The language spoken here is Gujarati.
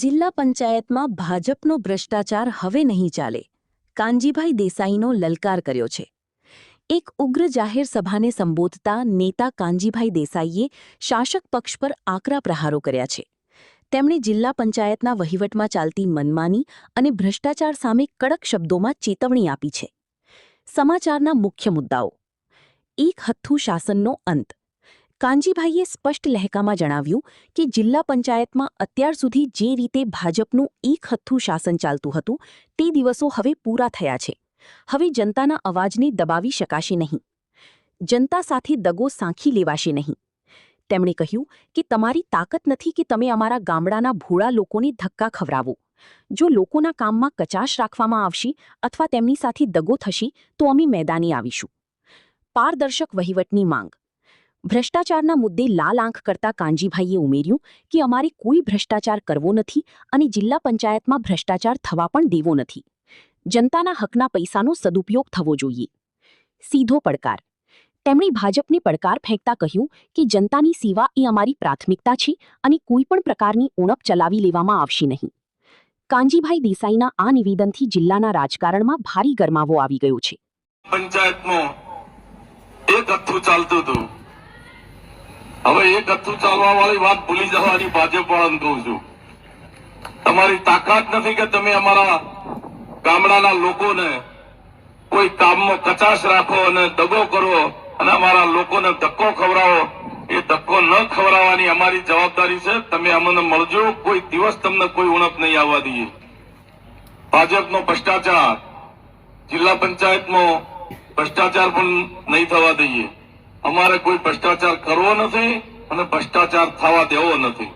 જિલ્લા પંચાયતમાં ભાજપનો ભ્રષ્ટાચાર હવે નહીં ચાલે. કાનજીભાઈ દેસાઈનો લલકાર કર્યો છે. એક ઉગ્ર જાહેર સભાને સંબોધતા નેતા કાનજીભાઈ દેસાઈએ શાસક પક્ષ પર આકરા પ્રહારો કર્યા છે. તેમણે જિલ્લા પંચાયતના વહીવટમાં ચાલતી મનમાની અને ભ્રષ્ટાચાર સામે કડક શબ્દોમાં ચેતવણી આપી છે. સમાચારના મુખ્ય મુદ્દાઓ. એક હથ્થુ શાસનનો અંત. કાનજીભાઈએ સ્પષ્ટ લહેકામાં જણાવ્યું કે જિલ્લા પંચાયતમાં અત્યાર સુધી જે રીતે ભાજપનું એક હથ્થુ શાસન ચાલતું હતું તે દિવસો હવે પૂરા થયા છે. હવે જનતાના અવાજને દબાવી શકાશે નહીં. જનતા સાથે દગો સાંખી લેવાશે નહીં. તેમણે કહ્યું કે તમારી તાકાત નથી કે તમે અમારા ગામડાના ભોળા લોકોને ધક્કા ખવડાવો. જો લોકોના કામમાં કચાશ રાખવામાં આવશે અથવા તેમની સાથે દગો થશે તો અમે મેદાને આવીશું. પારદર્શક વહીવટની માંગ. ભ્રષ્ટાચારના મુદ્દે લાલ આંખ કરતા કાનજીભાઈએ ઉમેર્યું કે અમારે કોઈ ભ્રષ્ટાચાર કરવો નથી અને જિલ્લા પંચાયતમાં ભ્રષ્ટાચાર થવા પણ દેવો નથી. જનતાના હકના પૈસાનો સદુપયોગ થવો જોઈએ. સીધો પડકાર. તેમણે ભાજપને પડકાર ફેંકતા કહ્યું કે જનતાની સેવા એ અમારી પ્રાથમિકતા છે અને કોઈપણ પ્રકારની ઉણપ ચલાવી લેવામાં આવશે નહીં. કાનજીભાઈ દેસાઈના આ નિવેદનથી જિલ્લાના રાજકારણમાં ભારે ગરમાવો આવી ગયો છે. પંચાયતમાં એક હથ્થું ચાલતું હતું. હવે એક હથ્થું ચાલવા વાળી વાત ભૂલી જવાની ભાજપ વાળાને કહું છું. તમારી તાકાત નથી કે તમે અમારા ગામડાના લોકોને કોઈ કામમાં કચાશ રાખો અને દગો કરો અને અમારા લોકોને ધક્કો ખવડાવો. એ ધક્કો ન ખવડાવવાની અમારી જવાબદારી છે. તમે અમને મળજો. કોઈ દિવસ તમને કોઈ ઉણપ નહીં આવવા દઈએ. ભાજપનો ભ્રષ્ટાચાર જિલ્લા પંચાયતમાં ભ્રષ્ટાચાર પણ નહીં થવા દઈએ. અમારે કોઈ ભ્રષ્ટાચાર કરવો નથી અને ભ્રષ્ટાચાર થવા દેવો નથી.